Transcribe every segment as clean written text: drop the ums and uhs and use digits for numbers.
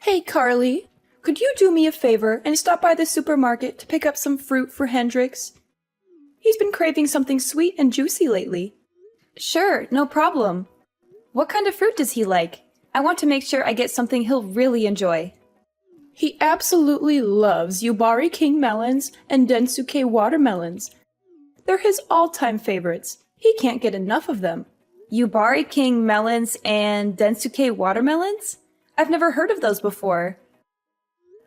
Hey, Carly, could you do me a favor and stop by the supermarket to pick up some fruit for Hendrix? He's been craving something sweet and juicy lately. Sure, no problem. What kind of fruit does he like? I want to make sure I get something he'll really enjoy. He absolutely loves Yubari King melons and Densuke watermelons. They're his all-time favorites. He can't get enough of them. Yubari King melons and Densuke watermelons? I've never heard of those before.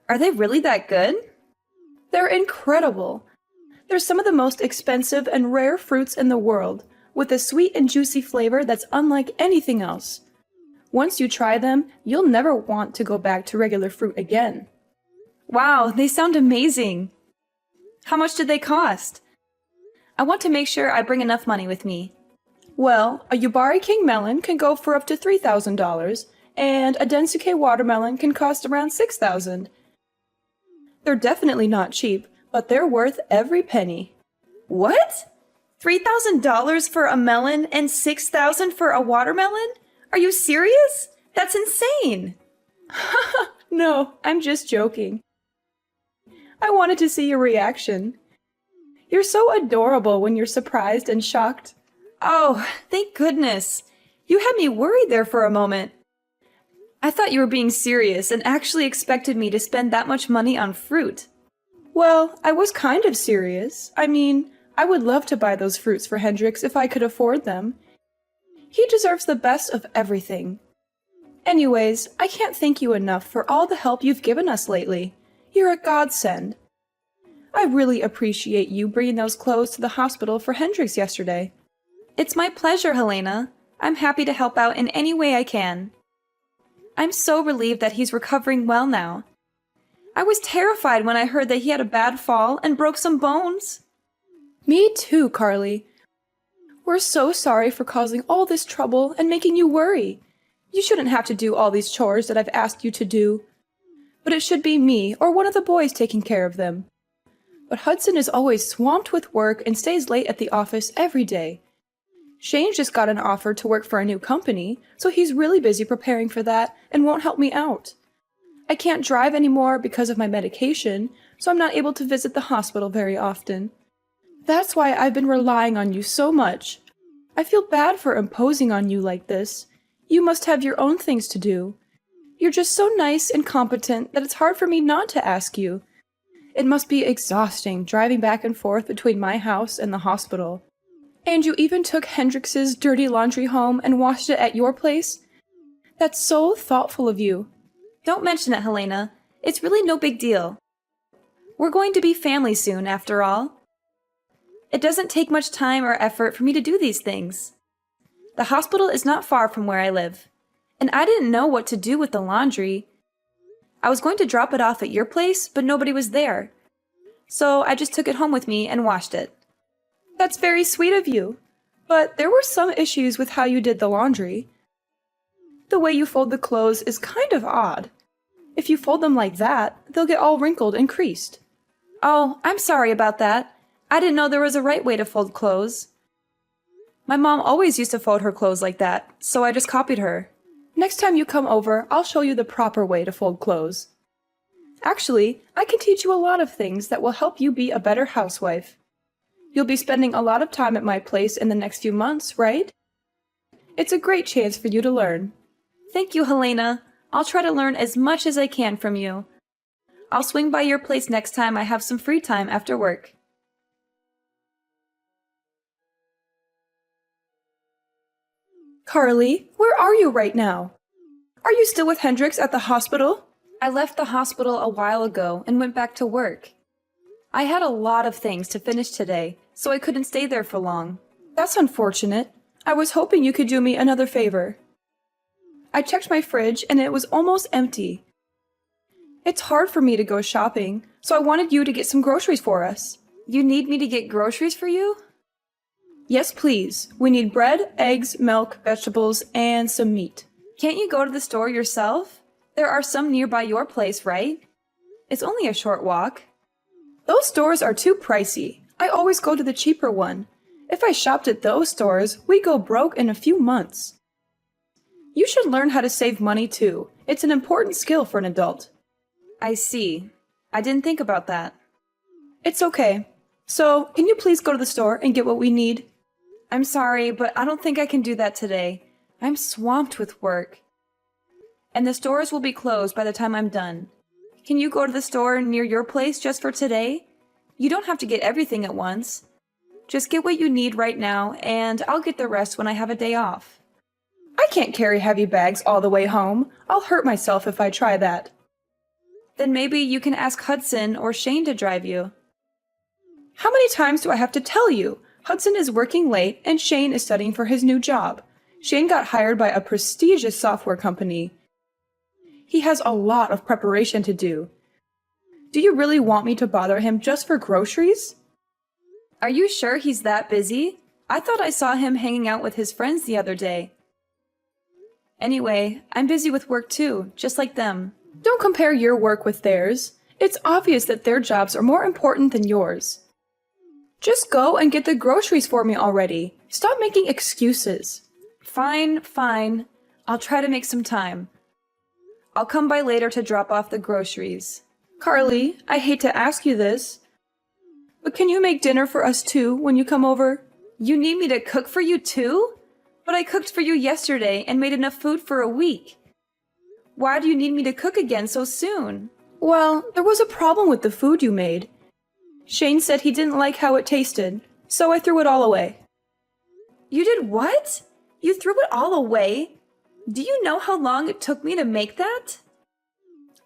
Are they really that good? They're incredible. They're some of the most expensive and rare fruits in the world, with a sweet and juicy flavor that's unlike anything else. Once you try them, you'll never want to go back to regular fruit again. Wow, they sound amazing. How much did they cost? I want to make sure I bring enough money with me. Well, a Yubari King melon can go for up to $3,000, and a Densuke watermelon can cost around $6,000. They're definitely not cheap, but they're worth every penny. What? $3,000 for a melon and $6,000 for a watermelon? Are you serious? That's insane! No, I'm just joking. I wanted to see your reaction. You're so adorable when you're surprised and shocked. Oh, thank goodness. You had me worried there for a moment. I thought you were being serious and actually expected me to spend that much money on fruit. Well, I was kind of serious. I mean, I would love to buy those fruits for Hendrix if I could afford them. He deserves the best of everything. Anyways, I can't thank you enough for all the help you've given us lately. You're a godsend. I really appreciate you bringing those clothes to the hospital for Hendrix yesterday. It's my pleasure, Helena. I'm happy to help out in any way I can. I'm so relieved that he's recovering well now. I was terrified when I heard that he had a bad fall and broke some bones. Me too, Carly. We're so sorry for causing all this trouble and making you worry. You shouldn't have to do all these chores that I've asked you to do. But it should be me or one of the boys taking care of them. But Hudson is always swamped with work and stays late at the office every day. Shane just got an offer to work for a new company, so he's really busy preparing for that and won't help me out. I can't drive anymore because of my medication, so I'm not able to visit the hospital very often. That's why I've been relying on you so much. I feel bad for imposing on you like this. You must have your own things to do. You're just so nice and competent that it's hard for me not to ask you. It must be exhausting driving back and forth between my house and the hospital. And you even took Hendrix's dirty laundry home and washed it at your place? That's so thoughtful of you. Don't mention it, Helena. It's really no big deal. We're going to be family soon, after all. It doesn't take much time or effort for me to do these things. The hospital is not far from where I live, and I didn't know what to do with the laundry. I was going to drop it off at your place, but nobody was there. So I just took it home with me and washed it. That's very sweet of you, but there were some issues with how you did the laundry. The way you fold the clothes is kind of odd. If you fold them like that, they'll get all wrinkled and creased. Oh, I'm sorry about that. I didn't know there was a right way to fold clothes. My mom always used to fold her clothes like that, so I just copied her. Next time you come over, I'll show you the proper way to fold clothes. Actually, I can teach you a lot of things that will help you be a better housewife. You'll be spending a lot of time at my place in the next few months, right? It's a great chance for you to learn. Thank you, Helena. I'll try to learn as much as I can from you. I'll swing by your place next time I have some free time after work. Carly, where are you right now? Are you still with Hendrix at the hospital? I left the hospital a while ago and went back to work. I had a lot of things to finish today, so I couldn't stay there for long. That's unfortunate. I was hoping you could do me another favor. I checked my fridge and it was almost empty. It's hard for me to go shopping, so I wanted you to get some groceries for us. You need me to get groceries for you? Yes, please. We need bread, eggs, milk, vegetables, and some meat. Can't you go to the store yourself? There are some nearby your place, right? It's only a short walk. Those stores are too pricey. I always go to the cheaper one. If I shopped at those stores, we'd go broke in a few months. You should learn how to save money too. It's an important skill for an adult. I see. I didn't think about that. It's okay. So, can you please go to the store and get what we need? I'm sorry, but I don't think I can do that today. I'm swamped with work. And the stores will be closed by the time I'm done. Can you go to the store near your place just for today? You don't have to get everything at once. Just get what you need right now, and I'll get the rest when I have a day off. I can't carry heavy bags all the way home. I'll hurt myself if I try that. Then maybe you can ask Hudson or Shane to drive you. How many times do I have to tell you? Hudson is working late and Shane is studying for his new job. Shane got hired by a prestigious software company. He has a lot of preparation to do. Do you really want me to bother him just for groceries? Are you sure he's that busy? I thought I saw him hanging out with his friends the other day. Anyway, I'm busy with work too, just like them. Don't compare your work with theirs. It's obvious that their jobs are more important than yours. Just go and get the groceries for me already. Stop making excuses. Fine, fine. I'll try to make some time. I'll come by later to drop off the groceries. Carly, I hate to ask you this, but can you make dinner for us too when you come over? You need me to cook for you too? But I cooked for you yesterday and made enough food for a week. Why do you need me to cook again so soon? Well, there was a problem with the food you made. Shane said he didn't like how it tasted, so I threw it all away. You did what? You threw it all away? Do you know how long it took me to make that?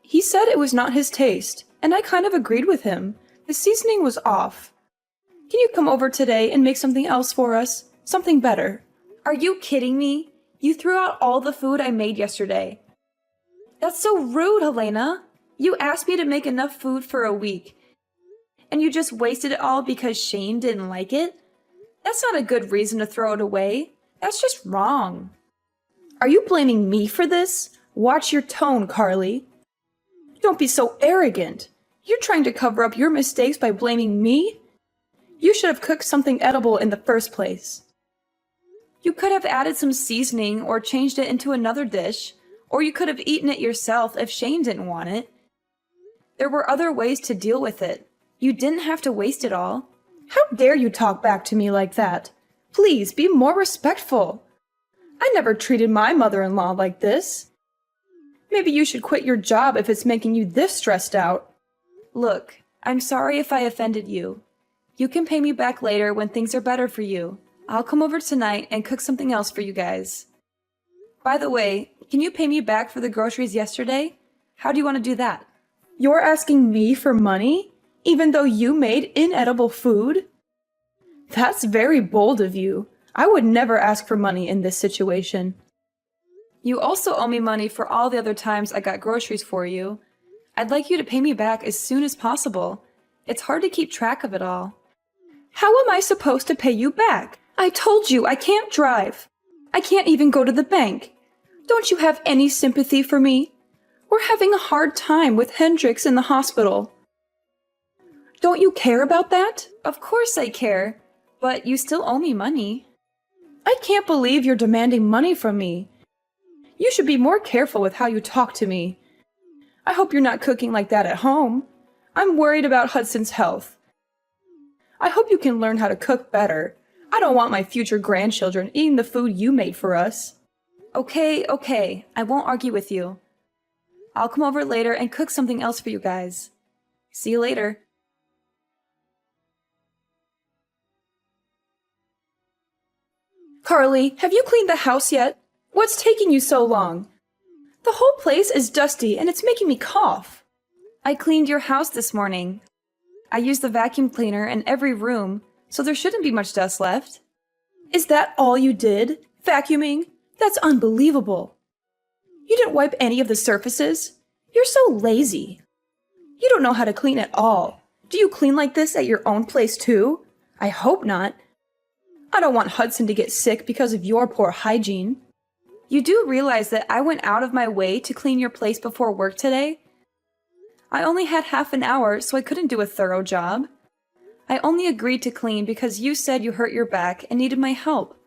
He said it was not his taste, and I kind of agreed with him. The seasoning was off. Can you come over today and make something else for us? Something better. Are you kidding me? You threw out all the food I made yesterday. That's so rude, Helena. You asked me to make enough food for a week, and you just wasted it all because Shane didn't like it? That's not a good reason to throw it away. That's just wrong. Are you blaming me for this? Watch your tone, Carly. Don't be so arrogant. You're trying to cover up your mistakes by blaming me? You should have cooked something edible in the first place. You could have added some seasoning or changed it into another dish, or you could have eaten it yourself if Shane didn't want it. There were other ways to deal with it. You didn't have to waste it all. How dare you talk back to me like that? Please be more respectful. I never treated my mother-in-law like this. Maybe you should quit your job if it's making you this stressed out. Look, I'm sorry if I offended you. You can pay me back later when things are better for you. I'll come over tonight and cook something else for you guys. By the way, can you pay me back for the groceries yesterday? How do you want to do that? You're asking me for money, even though you made inedible food? That's very bold of you. I would never ask for money in this situation. You also owe me money for all the other times I got groceries for you. I'd like you to pay me back as soon as possible. It's hard to keep track of it all. How am I supposed to pay you back? I told you I can't drive. I can't even go to the bank. Don't you have any sympathy for me? We're having a hard time with Hendrix in the hospital. Don't you care about that? Of course I care, but you still owe me money. I can't believe you're demanding money from me. You should be more careful with how you talk to me. I hope you're not cooking like that at home. I'm worried about Hudson's health. I hope you can learn how to cook better. I don't want my future grandchildren eating the food you made for us. Okay, I won't argue with you. I'll come over later and cook something else for you guys. See you later. Carly, have you cleaned the house yet? What's taking you so long? The whole place is dusty and it's making me cough. I cleaned your house this morning. I used the vacuum cleaner in every room, so there shouldn't be much dust left. Is that all you did? Vacuuming? That's unbelievable. You didn't wipe any of the surfaces? You're so lazy. You don't know how to clean at all. Do you clean like this at your own place too? I hope not. I don't want Hudson to get sick because of your poor hygiene. You do realize that I went out of my way to clean your place before work today? I only had half an hour, so I couldn't do a thorough job. I only agreed to clean because you said you hurt your back and needed my help.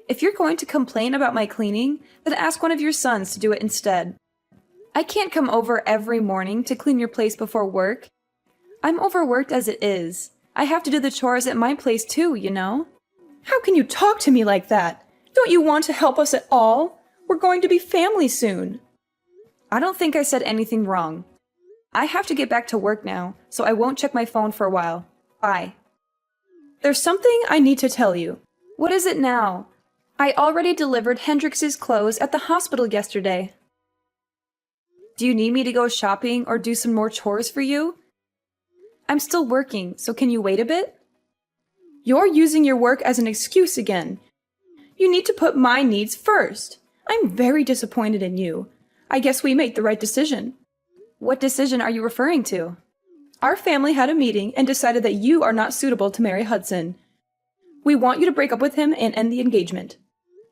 If you're going to complain about my cleaning, then ask one of your sons to do it instead. I can't come over every morning to clean your place before work. I'm overworked as it is. I have to do the chores at my place too, you know? How can you talk to me like that? Don't you want to help us at all? We're going to be family soon. I don't think I said anything wrong. I have to get back to work now, so I won't check my phone for a while. Bye. There's something I need to tell you. What is it now? I already delivered Hendrix's clothes at the hospital yesterday. Do you need me to go shopping or do some more chores for you? I'm still working, so can you wait a bit? You're using your work as an excuse again. You need to put my needs first. I'm very disappointed in you. I guess we made the right decision. What decision are you referring to? Our family had a meeting and decided that you are not suitable to marry Hudson. We want you to break up with him and end the engagement.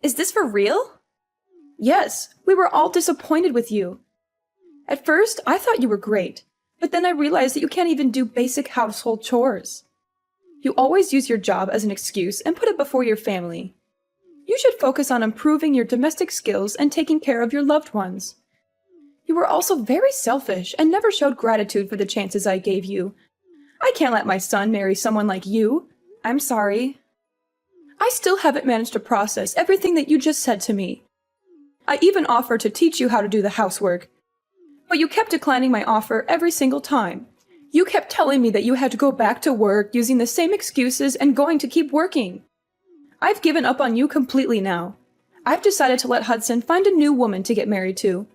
Is this for real? Yes, we were all disappointed with you. At first, I thought you were great, but then I realized that you can't even do basic household chores. You always use your job as an excuse and put it before your family. You should focus on improving your domestic skills and taking care of your loved ones. You were also very selfish and never showed gratitude for the chances I gave you. I can't let my son marry someone like you. I'm sorry. I still haven't managed to process everything that you just said to me. I even offered to teach you how to do the housework, but you kept declining my offer every single time. You kept telling me that you had to go back to work using the same excuses and going to keep working. I've given up on you completely now. I've decided to let Hudson find a new woman to get married to.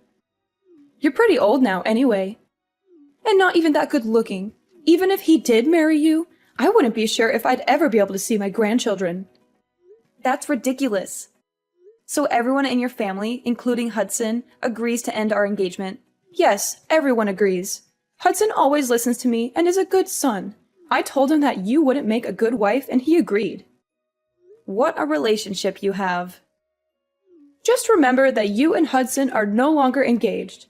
You're pretty old now anyway, and not even that good looking. Even if he did marry you, I wouldn't be sure if I'd ever be able to see my grandchildren. That's ridiculous. So everyone in your family, including Hudson, agrees to end our engagement? Yes, everyone agrees. Hudson always listens to me and is a good son. I told him that you wouldn't make a good wife and he agreed. What a relationship you have. Just remember that you and Hudson are no longer engaged.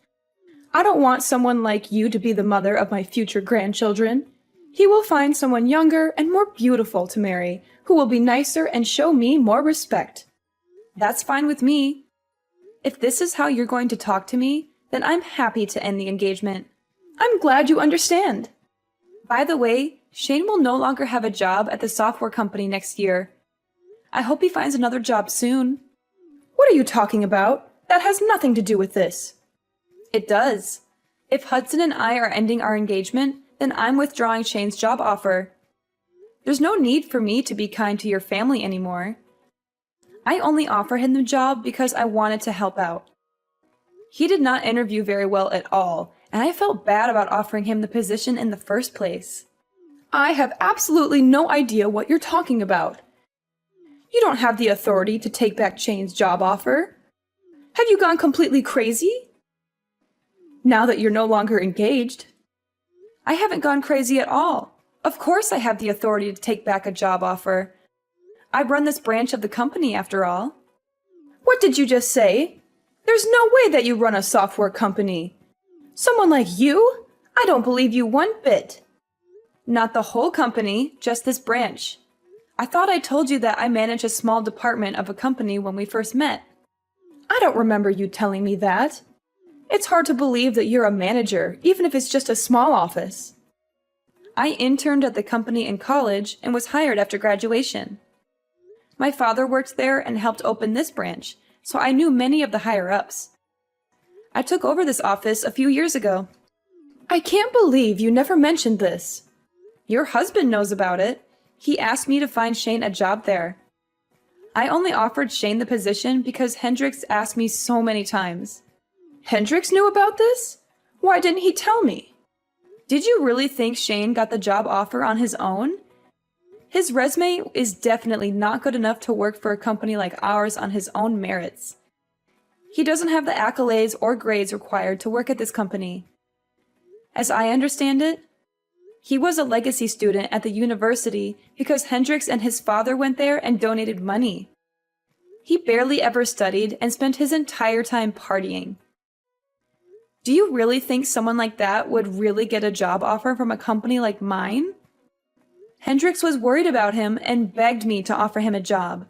I don't want someone like you to be the mother of my future grandchildren. He will find someone younger and more beautiful to marry, who will be nicer and show me more respect. That's fine with me. If this is how you're going to talk to me, then I'm happy to end the engagement. I'm glad you understand. By the way, Shane will no longer have a job at the software company next year. I hope he finds another job soon. What are you talking about? That has nothing to do with this. It does. If Hudson and I are ending our engagement, then I'm withdrawing Shane's job offer. There's no need for me to be kind to your family anymore. I only offered him the job because I wanted to help out. He did not interview very well at all, and I felt bad about offering him the position in the first place. I have absolutely no idea what you're talking about. You don't have the authority to take back Shane's job offer. Have you gone completely crazy? Now that you're no longer engaged. I haven't gone crazy at all. Of course I have the authority to take back a job offer. I run this branch of the company after all. What did you just say? There's no way that you run a software company. Someone like you? I don't believe you one bit. Not the whole company, just this branch. I thought I told you that I manage a small department of a company when we first met. I don't remember you telling me that. It's hard to believe that you're a manager, even if it's just a small office. I interned at the company in college and was hired after graduation. My father worked there and helped open this branch, so I knew many of the higher-ups. I took over this office a few years ago. I can't believe you never mentioned this. Your husband knows about it. He asked me to find Shane a job there. I only offered Shane the position because Hendrix asked me so many times. Hendrix knew about this? Why didn't he tell me? Did you really think Shane got the job offer on his own? His resume is definitely not good enough to work for a company like ours on his own merits. He doesn't have the accolades or grades required to work at this company. As I understand it, he was a legacy student at the university because Hendrix and his father went there and donated money. He barely ever studied and spent his entire time partying. Do you really think someone like that would really get a job offer from a company like mine? Hendrix was worried about him and begged me to offer him a job.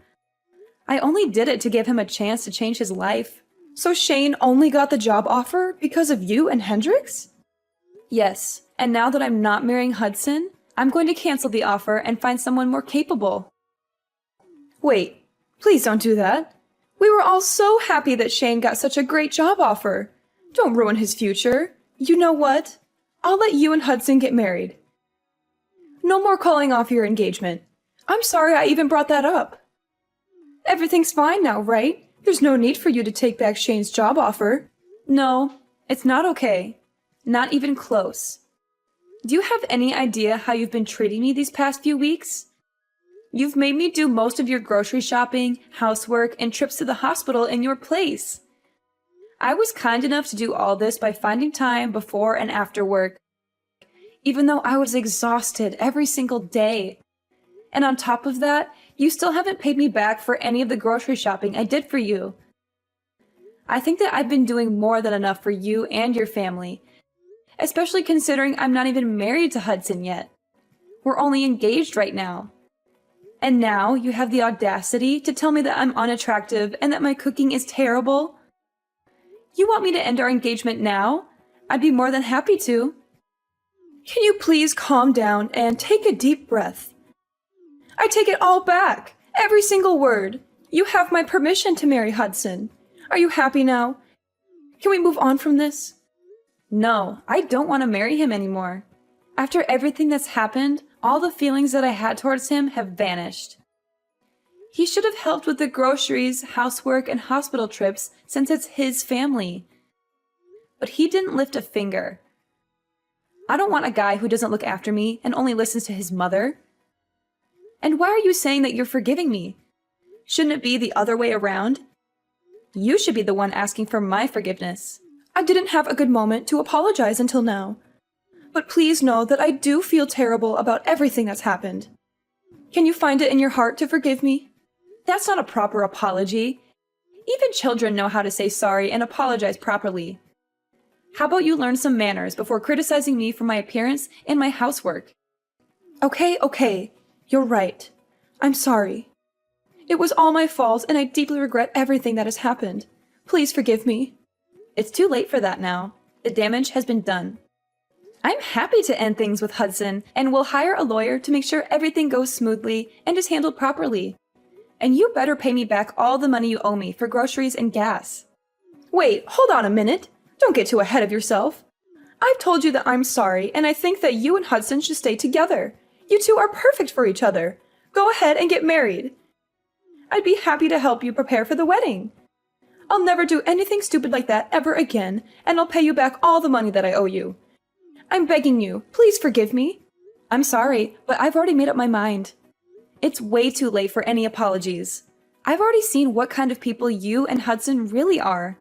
I only did it to give him a chance to change his life. So Shane only got the job offer because of you and Hendrix? Yes, and now that I'm not marrying Hudson, I'm going to cancel the offer and find someone more capable. Wait, please don't do that. We were all so happy that Shane got such a great job offer. Don't ruin his future. You know what? I'll let you and Hudson get married. No more calling off your engagement. I'm sorry I even brought that up. Everything's fine now, right? There's no need for you to take back Shane's job offer. No, it's not okay. Not even close. Do you have any idea how you've been treating me these past few weeks? You've made me do most of your grocery shopping, housework, and trips to the hospital in your place. I was kind enough to do all this by finding time before and after work, even though I was exhausted every single day. And on top of that, you still haven't paid me back for any of the grocery shopping I did for you. I think that I've been doing more than enough for you and your family, especially considering I'm not even married to Hudson yet. We're only engaged right now. And now you have the audacity to tell me that I'm unattractive and that my cooking is terrible? You want me to end our engagement now? I'd be more than happy to. Can you please calm down and take a deep breath? I take it all back. Every single word. You have my permission to marry Hudson. Are you happy now? Can we move on from this? No, I don't want to marry him anymore. After everything that's happened, all the feelings that I had towards him have vanished. He should have helped with the groceries, housework, and hospital trips since it's his family. But he didn't lift a finger. I don't want a guy who doesn't look after me and only listens to his mother. And why are you saying that you're forgiving me? Shouldn't it be the other way around? You should be the one asking for my forgiveness. I didn't have a good moment to apologize until now. But please know that I do feel terrible about everything that's happened. Can you find it in your heart to forgive me? That's not a proper apology. Even children know how to say sorry and apologize properly. How about you learn some manners before criticizing me for my appearance and my housework? Okay. You're right. I'm sorry. It was all my fault, and I deeply regret everything that has happened. Please forgive me. It's too late for that now. The damage has been done. I'm happy to end things with Hudson, and will hire a lawyer to make sure everything goes smoothly and is handled properly. And you better pay me back all the money you owe me for groceries and gas. Wait, hold on a minute. Don't get too ahead of yourself. I've told you that I'm sorry, and I think that you and Hudson should stay together. You two are perfect for each other. Go ahead and get married. I'd be happy to help you prepare for the wedding. I'll never do anything stupid like that ever again, and I'll pay you back all the money that I owe you. I'm begging you, please forgive me. I'm sorry, but I've already made up my mind. It's way too late for any apologies. I've already seen what kind of people you and Hudson really are.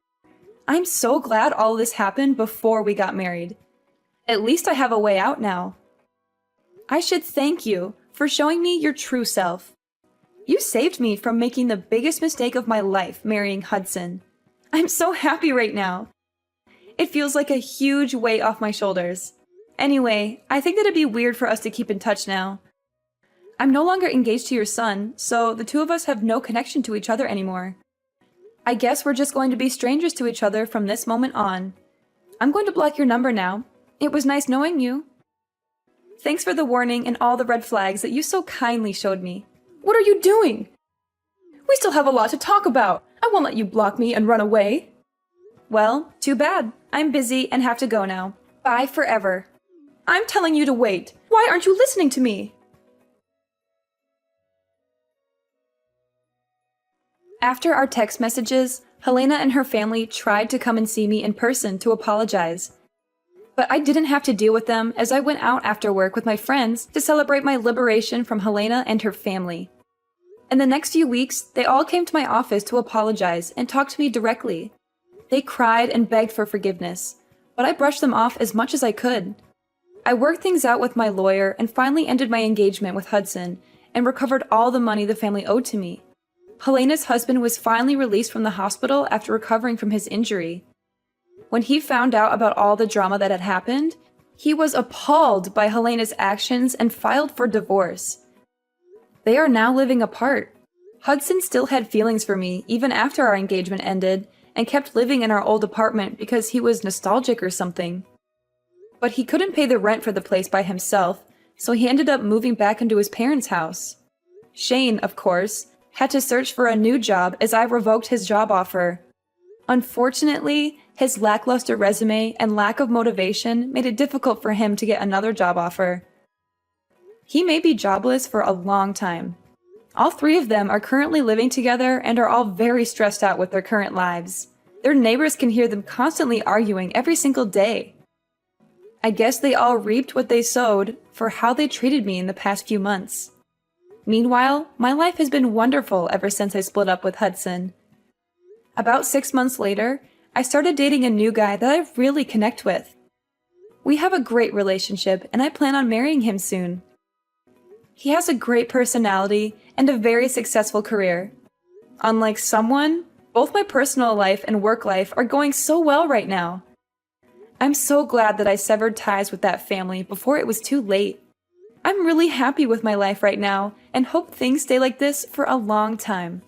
I'm so glad all this happened before we got married. At least I have a way out now. I should thank you for showing me your true self. You saved me from making the biggest mistake of my life, marrying Hudson. I'm so happy right now. It feels like a huge weight off my shoulders. Anyway, I think that it'd be weird for us to keep in touch now. I'm no longer engaged to your son, so the two of us have no connection to each other anymore. I guess we're just going to be strangers to each other from this moment on. I'm going to block your number now. It was nice knowing you. Thanks for the warning and all the red flags that you so kindly showed me. What are you doing? We still have a lot to talk about. I won't let you block me and run away. Well, too bad. I'm busy and have to go now. Bye forever. I'm telling you to wait. Why aren't you listening to me? After our text messages, Helena and her family tried to come and see me in person to apologize. But I didn't have to deal with them as I went out after work with my friends to celebrate my liberation from Helena and her family. In the next few weeks, they all came to my office to apologize and talk to me directly. They cried and begged for forgiveness, but I brushed them off as much as I could. I worked things out with my lawyer and finally ended my engagement with Hudson and recovered all the money the family owed to me. Helena's husband was finally released from the hospital after recovering from his injury. When he found out about all the drama that had happened, he was appalled by Helena's actions and filed for divorce. They are now living apart. Hudson still had feelings for me even after our engagement ended and kept living in our old apartment because he was nostalgic or something. But he couldn't pay the rent for the place by himself, so he ended up moving back into his parents' house. Shane, of course, had to search for a new job as I revoked his job offer. Unfortunately, his lackluster resume and lack of motivation made it difficult for him to get another job offer. He may be jobless for a long time. All three of them are currently living together and are all very stressed out with their current lives. Their neighbors can hear them constantly arguing every single day. I guess they all reaped what they sowed for how they treated me in the past few months. Meanwhile, my life has been wonderful ever since I split up with Hudson. About 6 months later, I started dating a new guy that I really connect with. We have a great relationship, and I plan on marrying him soon. He has a great personality and a very successful career. Unlike someone, both my personal life and work life are going so well right now. I'm so glad that I severed ties with that family before it was too late. I'm really happy with my life right now and hope things stay like this for a long time.